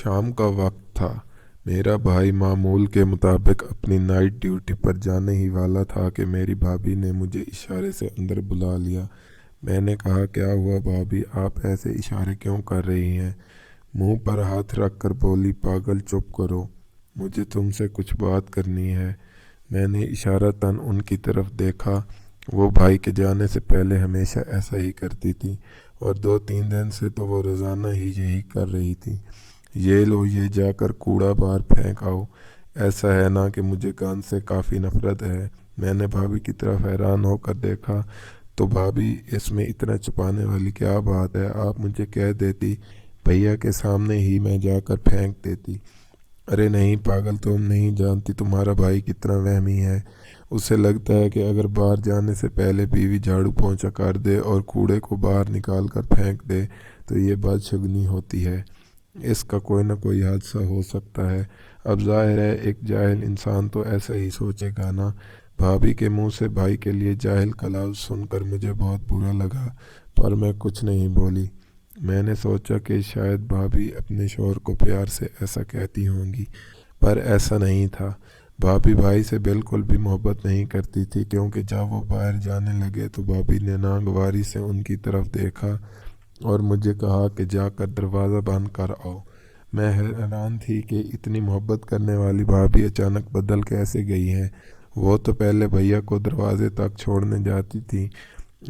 شام کا وقت تھا۔ میرا بھائی معمول کے مطابق اپنی نائٹ ڈیوٹی پر جانے ہی والا تھا کہ میری بھابھی نے مجھے اشارے سے اندر بلا لیا۔ میں نے کہا، کیا ہوا بھابھی، آپ ایسے اشارے کیوں کر رہی ہیں؟ منہ پر ہاتھ رکھ کر بولی، پاگل چپ کرو، مجھے تم سے کچھ بات کرنی ہے۔ میں نے اشارتاً ان کی طرف دیکھا۔ وہ بھائی کے جانے سے پہلے ہمیشہ ایسا ہی کرتی تھی، اور 2-3 دن سے تو وہ روزانہ ہی یہی کر رہی تھی۔ یہ لو، یہ جا کر کوڑا باہر پھینک آؤ۔ ایسا ہے نا کہ مجھے گند سے کافی نفرت ہے۔ میں نے بھابھی کی طرف حیران ہو کر دیکھا تو بھابھی، اس میں اتنا چھپانے والی کیا بات ہے؟ آپ مجھے کہہ دیتی، بھیا کے سامنے ہی میں جا کر پھینک دیتی۔ ارے نہیں پاگل، تم نہیں جانتی تمہارا بھائی کتنا وہمی ہے۔ اسے لگتا ہے کہ اگر باہر جانے سے پہلے بیوی جھاڑو پونچھا کر دے اور کوڑے کو باہر نکال کر پھینک دے تو یہ بدشگنی ہوتی ہے، اس کا کوئی نہ کوئی حادثہ ہو سکتا ہے۔ اب ظاہر ہے ایک جاہل انسان تو ایسا ہی سوچے گا نا۔ بھابھی کے منہ سے بھائی کے لیے جاہل کا لفظ سن کر مجھے بہت برا لگا، پر میں کچھ نہیں بولی۔ میں نے سوچا کہ شاید بھابھی اپنے شوہر کو پیار سے ایسا کہتی ہوں گی، پر ایسا نہیں تھا۔ بھابھی بھائی سے بالکل بھی محبت نہیں کرتی تھی، کیونکہ جب وہ باہر جانے لگے تو بھابھی نے ناگواری سے ان کی طرف دیکھا اور مجھے کہا کہ جا کر دروازہ بند کر آؤ۔ میں حیران تھی کہ اتنی محبت کرنے والی بھابھی اچانک بدل کیسے گئی ہیں۔ وہ تو پہلے بھیا کو دروازے تک چھوڑنے جاتی تھی،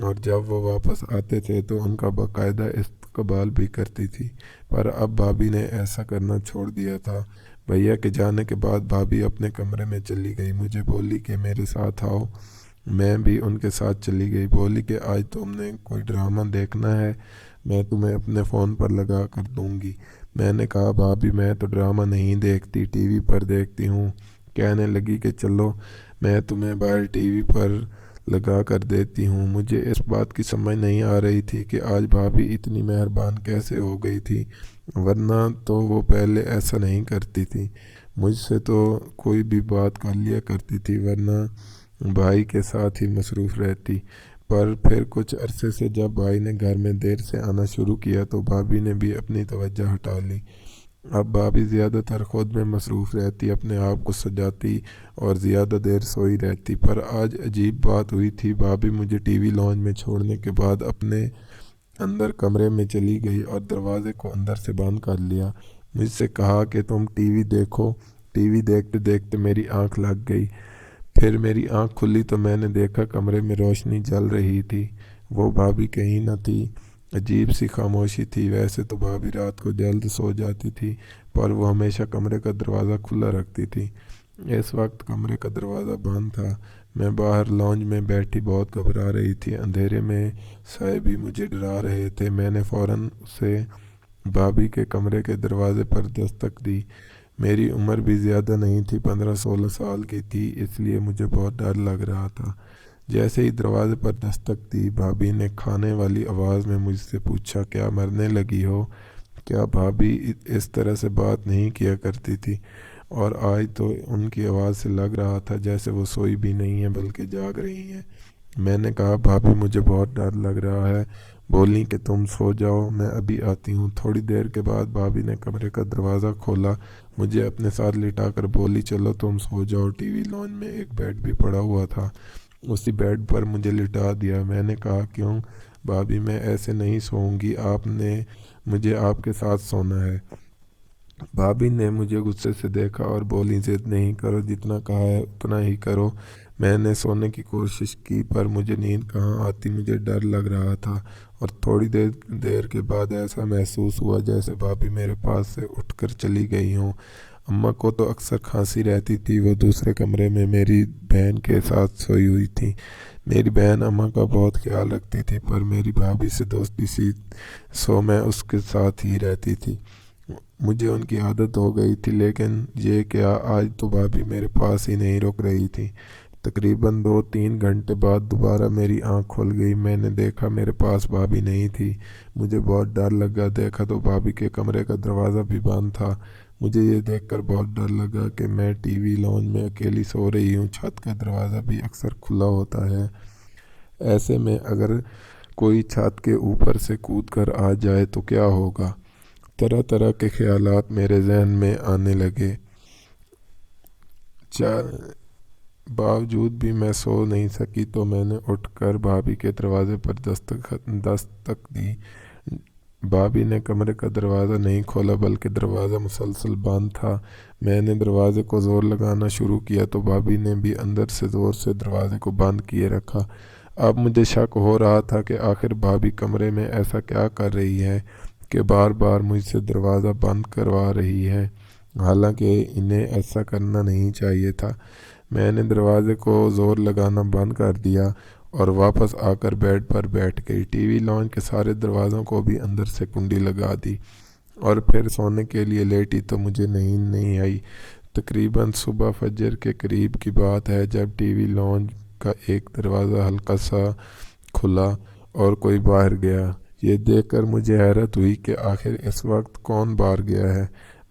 اور جب وہ واپس آتے تھے تو ان کا باقاعدہ استقبال بھی کرتی تھی، پر اب بھابھی نے ایسا کرنا چھوڑ دیا تھا۔ بھیا کے جانے کے بعد بھابھی اپنے کمرے میں چلی گئی، مجھے بولی کہ میرے ساتھ آؤ۔ میں بھی ان کے ساتھ چلی گئی۔ بولی کہ آج تم نے کوئی ڈرامہ دیکھنا ہے، میں تمہیں اپنے فون پر لگا کر دوں گی۔ میں نے کہا، بھابھی میں تو ڈرامہ نہیں دیکھتی، ٹی وی پر دیکھتی ہوں۔ کہنے لگی کہ چلو میں تمہیں باہر ٹی وی پر لگا کر دیتی ہوں۔ مجھے اس بات کی سمجھ نہیں آ رہی تھی کہ آج بھابھی اتنی مہربان کیسے ہو گئی تھی، ورنہ تو وہ پہلے ایسا نہیں کرتی تھی۔ مجھ سے تو کوئی بھی بات کر لیا کرتی تھی، ورنہ بھائی کے ساتھ ہی مصروف رہتی۔ پر پھر کچھ عرصے سے جب بھائی نے گھر میں دیر سے آنا شروع کیا تو بھابھی نے بھی اپنی توجہ ہٹا لی۔ اب بھابھی زیادہ تر خود میں مصروف رہتی، اپنے آپ کو سجاتی اور زیادہ دیر سوئی رہتی۔ پر آج عجیب بات ہوئی تھی۔ بھابھی مجھے ٹی وی لانچ میں چھوڑنے کے بعد اپنے اندر کمرے میں چلی گئی اور دروازے کو اندر سے بند کر لیا۔ مجھ سے کہا کہ تم ٹی وی دیکھو۔ ٹی وی دیکھتے دیکھتے میری آنکھ لگ گئی۔ پھر میری آنکھ کھلی تو میں نے دیکھا کمرے میں روشنی جل رہی تھی۔ وہ بھابھی کہیں نہ تھی۔ عجیب سی خاموشی تھی۔ ویسے تو بھابھی رات کو جلد سو جاتی تھی، پر وہ ہمیشہ کمرے کا دروازہ کھلا رکھتی تھی۔ اس وقت کمرے کا دروازہ بند تھا۔ میں باہر لانج میں بیٹھی بہت گھبرا رہی تھی۔ اندھیرے میں سائے بھی مجھے ڈرا رہے تھے۔ میں نے فوراً سے بھابھی کے کمرے کے دروازے پر دستک دی۔ میری عمر بھی زیادہ نہیں تھی، 15-16 سال کی تھی، اس لیے مجھے بہت ڈر لگ رہا تھا۔ جیسے ہی دروازے پر دستک دی، بھابھی نے کھانے والی آواز میں مجھ سے پوچھا، کیا مرنے لگی ہو؟ کیا بھابھی اس طرح سے بات نہیں کیا کرتی تھی، اور آج تو ان کی آواز سے لگ رہا تھا جیسے وہ سوئی بھی نہیں ہیں بلکہ جاگ رہی ہیں۔ میں نے کہا، بھابھی مجھے بہت ڈر لگ رہا ہے۔ بولی کہ تم سو جاؤ، میں ابھی آتی ہوں۔ تھوڑی دیر کے بعد بھابھی نے کمرے کا دروازہ کھولا، مجھے اپنے ساتھ لٹا کر بولی، چلو تم سو جاؤ۔ ٹی وی لانچ میں ایک بیڈ بھی پڑا ہوا تھا، اسی بیڈ پر مجھے لٹا دیا۔ میں نے کہا، کیوں بھابھی، میں ایسے نہیں سوؤں گی، آپ نے مجھے آپ کے ساتھ سونا ہے۔ بھابھی نے مجھے غصے سے دیکھا اور بولی، ضد نہیں کرو، جتنا کہا ہے اتنا ہی کرو۔ میں نے سونے کی کوشش کی، پر مجھے نیند کہاں آتی، مجھے ڈر لگ رہا تھا، اور تھوڑی دیر کے بعد ایسا محسوس ہوا جیسے بھابھی میرے پاس سے اٹھ کر چلی گئی ہوں۔ اماں کو تو اکثر کھانسی رہتی تھی، وہ دوسرے کمرے میں میری بہن کے ساتھ سوئی ہوئی تھی۔ میری بہن اماں کا بہت خیال رکھتی تھی، پر میری بھابھی سے دوستی سی، سو میں اس کے ساتھ ہی رہتی تھی۔ مجھے ان کی عادت ہو گئی تھی، لیکن یہ کیا، آج تو بھابھی میرے پاس ہی نہیں رک رہی تھی۔ تقریباً 2-3 گھنٹے بعد دوبارہ میری آنکھ کھل گئی۔ میں نے دیکھا میرے پاس بھابھی نہیں تھی۔ مجھے بہت ڈر لگا۔ دیکھا تو بھابھی کے کمرے کا دروازہ بھی بند تھا۔ مجھے یہ دیکھ کر بہت ڈر لگا کہ میں ٹی وی لانچ میں اکیلی سو رہی ہوں۔ چھت کا دروازہ بھی اکثر کھلا ہوتا ہے، ایسے میں اگر کوئی چھت کے اوپر سے کود کر آ جائے تو کیا ہوگا؟ طرح طرح کے خیالات میرے ذہن میں آنے لگے۔ باوجود بھی میں سو نہیں سکی تو میں نے اٹھ کر بھابھی کے دروازے پر دستک دی۔ بھابھی نے کمرے کا دروازہ نہیں کھولا بلکہ دروازہ مسلسل بند تھا۔ میں نے دروازے کو زور لگانا شروع کیا تو بھابھی نے بھی اندر سے زور سے دروازے کو بند کیے رکھا۔ اب مجھے شک ہو رہا تھا کہ آخر بھابھی کمرے میں ایسا کیا کر رہی ہے کہ بار بار مجھ سے دروازہ بند کروا رہی ہے، حالانکہ انہیں ایسا کرنا نہیں چاہیے تھا۔ میں نے دروازے کو زور لگانا بند کر دیا اور واپس آ کر بیڈ پر بیٹھ گئی۔ ٹی وی لانچ کے سارے دروازوں کو بھی اندر سے کنڈی لگا دی اور پھر سونے کے لیے لیٹی تو مجھے نیند نہیں آئی۔ تقریباً صبح فجر کے قریب کی بات ہے جب ٹی وی لانچ کا ایک دروازہ ہلکا سا کھلا اور کوئی باہر گیا۔ یہ دیکھ کر مجھے حیرت ہوئی کہ آخر اس وقت کون باہر گیا ہے،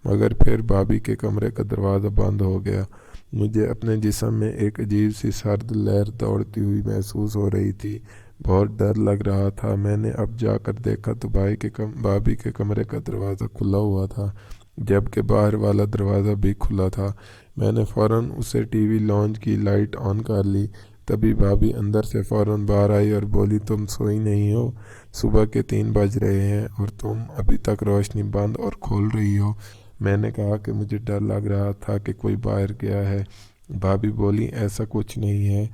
مگر پھر بھابھی کے کمرے کا دروازہ بند ہو گیا۔ مجھے اپنے جسم میں ایک عجیب سی سرد لہر دوڑتی ہوئی محسوس ہو رہی تھی، بہت ڈر لگ رہا تھا۔ میں نے اب جا کر دیکھا تو بھابھی کے کمرے کا دروازہ کھلا ہوا تھا، جبکہ باہر والا دروازہ بھی کھلا تھا۔ میں نے فوراً اسے ٹی وی لانچ کی لائٹ آن کر لی۔ تبھی بھابھی اندر سے فوراً باہر آئی اور بولی، تم سوئی نہیں ہو؟ صبح کے 3 بج رہے ہیں اور تم ابھی تک روشنی بند اور کھول رہی ہو۔ میں نے کہا کہ مجھے ڈر لگ رہا تھا کہ کوئی باہر گیا ہے۔ بھابھی بولی، ایسا کچھ نہیں ہے،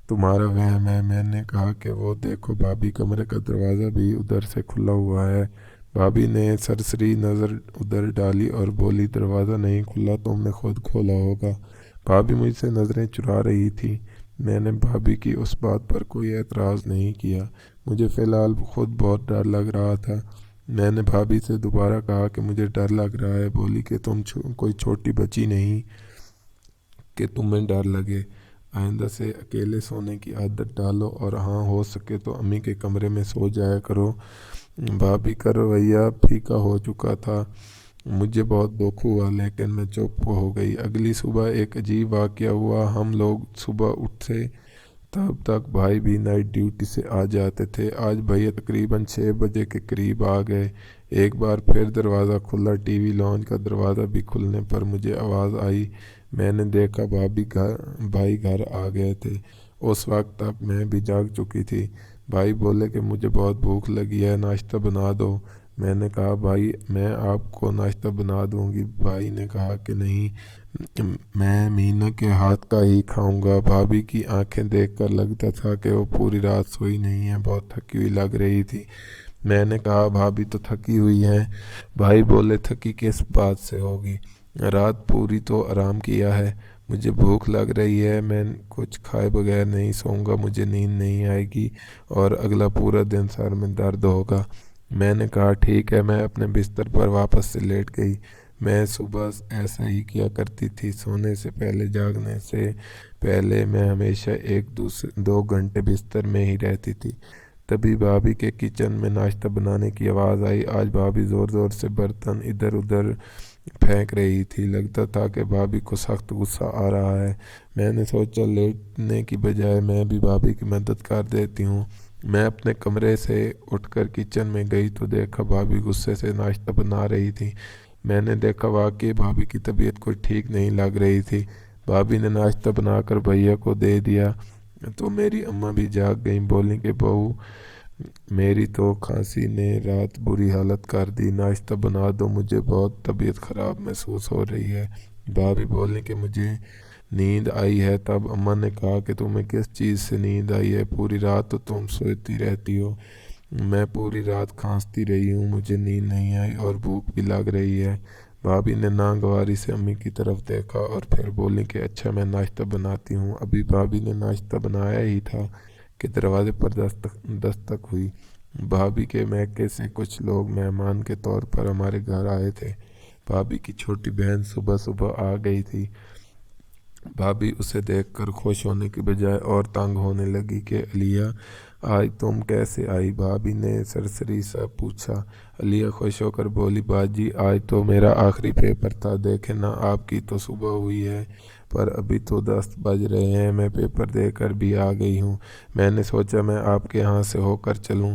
تمہارا وہم ہے۔ میں نے کہا کہ وہ دیکھو بھابھی، کمرے کا دروازہ بھی ادھر سے کھلا ہوا ہے۔ بھابھی نے سرسری نظر ادھر ڈالی اور بولی، دروازہ نہیں کھلا، تم نے خود کھولا ہوگا۔ بھابھی مجھ سے نظریں چرا رہی تھی۔ میں نے بھابھی کی اس بات پر کوئی اعتراض نہیں کیا۔ مجھے فی الحال خود بہت ڈر لگ رہا تھا۔ میں نے بھابھی سے دوبارہ کہا کہ مجھے ڈر لگ رہا ہے۔ بولی کہ تم کوئی چھوٹی بچی نہیں کہ تمہیں ڈر لگے۔ آئندہ سے اکیلے سونے کی عادت ڈالو اور ہاں ہو سکے تو امی کے کمرے میں سو جایا کرو۔ بھابھی کا رویہ پھیکا ہو چکا تھا۔ مجھے بہت دکھ ہوا لیکن میں چپ ہو گئی۔ اگلی صبح ایک عجیب واقعہ ہوا۔ ہم لوگ صبح اٹھے تب تک بھائی بھی نائٹ ڈیوٹی سے آ جاتے تھے۔ آج بھیا تقریباً 6 بجے کے قریب آ گئے۔ ایک بار پھر دروازہ کھلا۔ ٹی وی لانچ کا دروازہ بھی کھلنے پر مجھے آواز آئی۔ میں نے دیکھا بھائی گھر آ گئے تھے۔ اس وقت تک میں بھی جاگ چکی تھی۔ بھائی بولے کہ مجھے بہت بھوک لگی ہے، ناشتہ بنا دو۔ میں نے کہا، بھائی میں آپ کو ناشتہ بنا دوں گی۔ بھائی نے کہا کہ نہیں، میں مینا کے ہاتھ کا ہی کھاؤں گا۔ بھابھی کی آنکھیں دیکھ کر لگتا تھا کہ وہ پوری رات سوئی نہیں ہے، بہت تھکی ہوئی لگ رہی تھی۔ میں نے کہا، بھابھی تو تھکی ہوئی ہیں۔ بھائی بولے، تھکی کس بات سے ہوگی، رات پوری تو آرام کیا ہے۔ مجھے بھوک لگ رہی ہے، میں کچھ کھائے بغیر نہیں سوؤں گا، مجھے نیند نہیں آئے گی اور اگلا پورا دن سر میں درد ہوگا۔ میں نے کہا ٹھیک ہے۔ میں اپنے بستر پر واپس سے لیٹ گئی۔ میں صبح ایسا ہی کیا کرتی تھی۔ سونے سے پہلے، جاگنے سے پہلے میں ہمیشہ 1-2 گھنٹے بستر میں ہی رہتی تھی۔ تبھی بھابھی کے کچن میں ناشتہ بنانے کی آواز آئی۔ آج بھابھی زور زور سے برتن ادھر ادھر پھینک رہی تھی۔ لگتا تھا کہ بھابھی کو سخت غصہ آ رہا ہے۔ میں نے سوچا لیٹنے کی بجائے میں بھی بھابھی کی مدد کر دیتی ہوں۔ میں اپنے کمرے سے اٹھ کر کچن میں گئی تو دیکھا بھابھی غصے سے ناشتہ بنا رہی تھی۔ میں نے دیکھا واقعی بھابھی کی طبیعت کوئی ٹھیک نہیں لگ رہی تھی۔ بھابھی نے ناشتہ بنا کر بھیا کو دے دیا تو میری اماں بھی جاگ گئیں۔ بولیں کہ بہو، میری تو کھانسی نے رات بری حالت کر دی، ناشتہ بنا دو، مجھے بہت طبیعت خراب محسوس ہو رہی ہے۔ بھابھی بولیں کہ مجھے نیند آئی ہے۔ تب اماں نے کہا کہ تمہیں کس چیز سے نیند آئی ہے، پوری رات تو تم سوتی رہتی ہو۔ میں پوری رات کھانستی رہی ہوں، مجھے نیند نہیں آئی اور بھوک بھی لگ رہی ہے۔ بھابھی نے ناگواری سے امی کی طرف دیکھا اور پھر بولی کہ اچھا میں ناشتہ بناتی ہوں۔ ابھی بھابھی نے ناشتہ بنایا ہی تھا کہ دروازے پر دستک ہوئی۔ بھابھی کے میکے سے کچھ لوگ مہمان کے طور پر ہمارے گھر آئے تھے۔ بھابھی کی چھوٹی بہن صبح صبح آ گئی تھی۔ بھابھی اسے دیکھ کر خوش ہونے کی بجائے اور تنگ ہونے لگی کہ علیہ آج تم کیسے آئی؟ بھابھی نے سرسری سا پوچھا۔ علیہ خوش ہو کر بولی، باجی آج تو میرا آخری پیپر تھا، دیکھیں نا آپ کی تو صبح ہوئی ہے پر ابھی تو 10 بج رہے ہیں، میں پیپر دے کر بھی آ گئی ہوں۔ میں نے سوچا میں آپ کے ہاں سے ہو کر چلوں۔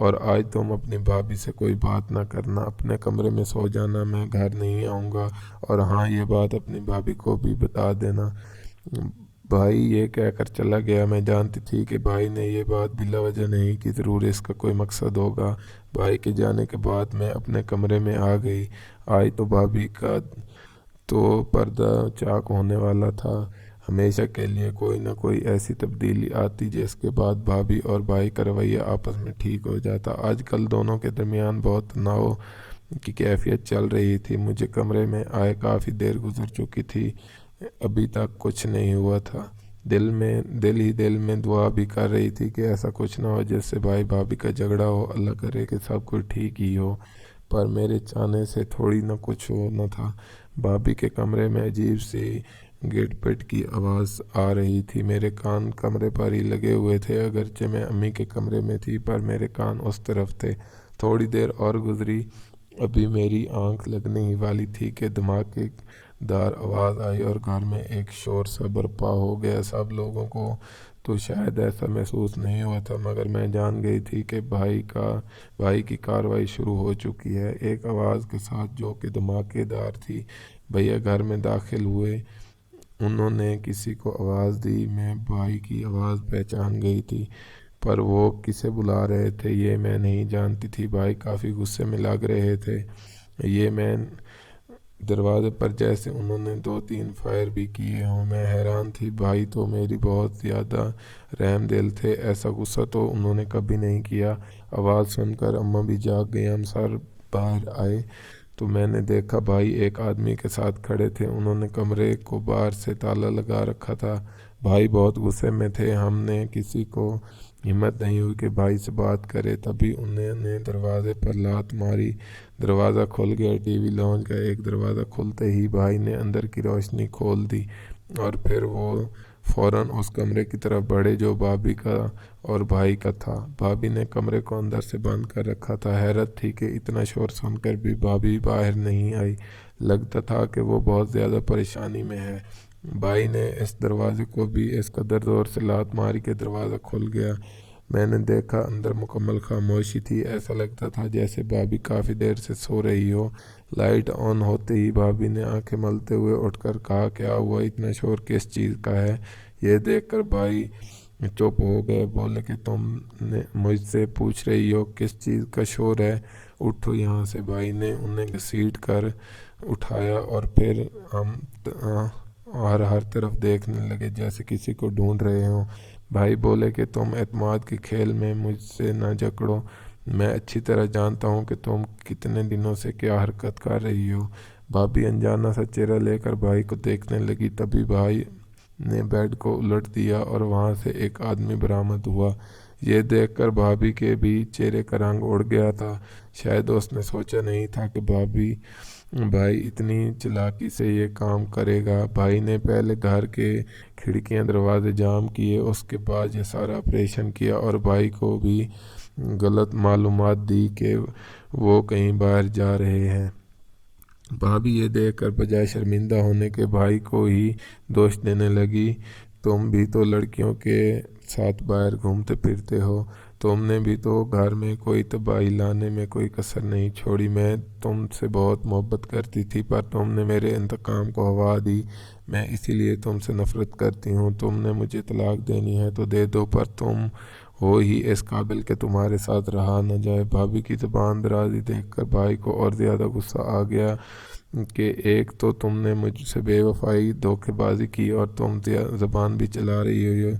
اور آج تم اپنی بھابھی سے کوئی بات نہ کرنا، اپنے کمرے میں سو جانا، میں گھر نہیں آؤں گا، اور ہاں یہ بات اپنی بھابھی کو بھی بتا دینا۔ بھائی یہ کہہ کر چلا گیا۔ میں جانتی تھی کہ بھائی نے یہ بات بلا وجہ نہیں کی، ضرور اس کا کوئی مقصد ہوگا۔ بھائی کے جانے کے بعد میں اپنے کمرے میں آ گئی۔ آج تو بھابھی کا تو پردہ چاک ہونے والا تھا۔ ہمیشہ کے لیے کوئی نہ کوئی ایسی تبدیلی آتی جس کے بعد بھابھی اور بھائی کا رویہ آپس میں ٹھیک ہو جاتا۔ آج کل دونوں کے درمیان بہت تناؤ کی کیفیت چل رہی تھی۔ مجھے کمرے میں آئے کافی دیر گزر چکی تھی، ابھی تک کچھ نہیں ہوا تھا۔ دل میں دعا بھی کر رہی تھی کہ ایسا کچھ نہ ہو جس سے بھائی بھابھی کا جھگڑا ہو، اللہ کرے کہ سب کچھ ٹھیک ہی ہو، پر میرے چاہنے سے تھوڑی نہ کچھ ہونا تھا۔ بھابھی کے کمرے میں عجیب سی گٹ پٹ کی آواز آ رہی تھی۔ میرے کان کمرے پر ہی لگے ہوئے تھے، اگرچہ میں امی کے کمرے میں تھی، پر میرے کان اس طرف تھے۔ تھوڑی دیر اور گزری، ابھی میری آنکھ لگنے ہی والی تھی کہ دھماکے دار آواز آئی اور گھر میں ایک شور سا برپا ہو گیا۔ سب لوگوں کو تو شاید ایسا محسوس نہیں ہوا تھا، مگر میں جان گئی تھی کہ بھائی کی کارروائی شروع ہو چکی ہے۔ ایک آواز کے ساتھ جو کہ دھماکے دار تھی، بھیا گھر میں داخل ہوئے۔ انہوں نے کسی کو آواز دی۔ میں بھائی کی آواز پہچان گئی تھی، پر وہ کسے بلا رہے تھے یہ میں نہیں جانتی تھی۔ بھائی کافی غصے میں لگ رہے تھے۔ یہ میں دروازے پر جیسے انہوں نے 2-3 فائر بھی کیے ہوں۔ میں حیران تھی، بھائی تو میری بہت زیادہ رحم دل تھے، ایسا غصہ تو انہوں نے کبھی نہیں کیا۔ آواز سن کر اماں بھی جاگ گئی۔ ہم سب باہر آئے تو میں نے دیکھا بھائی ایک آدمی کے ساتھ کھڑے تھے۔ انہوں نے کمرے کو باہر سے تالا لگا رکھا تھا۔ بھائی بہت غصے میں تھے۔ ہم نے کسی کو ہمت نہیں ہوئی کہ بھائی سے بات کرے، تبھی انہوں نے دروازے پر لات ماری۔ دروازہ کھل گیا۔ ٹی وی لاؤنج کا ایک دروازہ کھلتے ہی بھائی نے اندر کی روشنی کھول دی، اور پھر وہ فوراً اس کمرے کی طرف بڑھے جو بھابھی کا اور بھائی کا تھا۔ بھابھی نے کمرے کو اندر سے بند کر رکھا تھا۔ حیرت تھی کہ اتنا شور سن کر بھی بھابھی باہر نہیں آئی، لگتا تھا کہ وہ بہت زیادہ پریشانی میں ہے۔ بھائی نے اس دروازے کو بھی اس قدر زور سے لات ماری کہ دروازہ کھل گیا۔ میں نے دیکھا اندر مکمل خاموشی تھی، ایسا لگتا تھا جیسے بھابھی کافی دیر سے سو رہی ہو۔ لائٹ آن ہوتے ہی بھابھی نے آنکھیں ملتے ہوئے اٹھ کر کہا، کیا ہوا؟ اتنا شور کس چیز کا ہے؟ یہ دیکھ کر بھائی چپ ہو گئے۔ بولے کہ تم مجھ سے پوچھ رہی ہو کس چیز کا شور ہے؟ اٹھو یہاں سے۔ بھائی نے انہیں گھسیٹ کر اٹھایا اور پھر ہم ہر طرف دیکھنے لگے جیسے کسی کو ڈھونڈ رہے ہوں۔ بھائی بولے کہ تم اعتماد کے کھیل میں مجھ سے نہ جکڑو، میں اچھی طرح جانتا ہوں کہ تم کتنے دنوں سے کیا حرکت کر رہی ہو۔ بھابھی انجانہ سا چہرہ لے کر بھائی کو دیکھنے لگی، تبھی بھائی نے بیڈ کو الٹ دیا اور وہاں سے ایک آدمی برآمد ہوا۔ یہ دیکھ کر بھابھی کے بھی چہرے کا رنگ اڑ گیا تھا۔ شاید اس نے سوچا نہیں تھا کہ بھائی اتنی چالاکی سے یہ کام کرے گا۔ بھائی نے پہلے گھر کے کھڑکیاں دروازے جام کیے، اس کے بعد یہ سارا آپریشن کیا اور بھائی کو بھی غلط معلومات دی کہ وہ کہیں باہر جا رہے ہیں۔ بھابھی یہ دیکھ کر بجائے شرمندہ ہونے کے بھائی کو ہی دوش دینے لگی، تم بھی تو لڑکیوں کے ساتھ باہر گھومتے پھرتے ہو، تم نے بھی تو گھر میں کوئی تباہی لانے میں کوئی کسر نہیں چھوڑی۔ میں تم سے بہت محبت کرتی تھی، پر تم نے میرے انتقام کو ہوا دی، میں اسی لیے تم سے نفرت کرتی ہوں۔ تم نے مجھے طلاق دینی ہے تو دے دو، پر تم ہو ہی اس قابل کہ تمہارے ساتھ رہا نہ جائے۔ بھابھی کی زبان درازی دیکھ کر بھائی کو اور زیادہ غصہ آ گیا کہ ایک تو تم نے مجھ سے بے وفائی دھوکے بازی کی اور تم زبان بھی چلا رہی ہو۔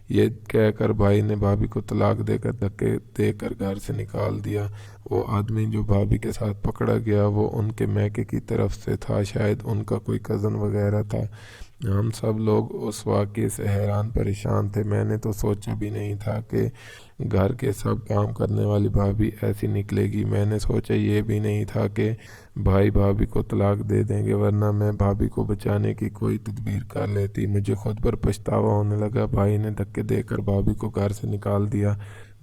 یہ کہہ کر بھائی نے بھابھی کو طلاق دے کر دھکے دے کر گھر سے نکال دیا۔ وہ آدمی جو بھابھی کے ساتھ پکڑا گیا وہ ان کے میکے کی طرف سے تھا، شاید ان کا کوئی کزن وغیرہ تھا۔ ہم سب لوگ اس واقعے سے حیران پریشان تھے۔ میں نے تو سوچا بھی نہیں تھا کہ گھر کے سب کام کرنے والی بھابھی ایسی نکلے گی۔ میں نے سوچا یہ بھی نہیں تھا کہ بھائی بھابھی کو طلاق دے دیں گے، ورنہ میں بھابھی کو بچانے کی کوئی تدبیر کر لیتی۔ مجھے خود پر پچھتاوا ہونے لگا۔ بھائی نے دھکے دے کر بھابھی کو گھر سے نکال دیا۔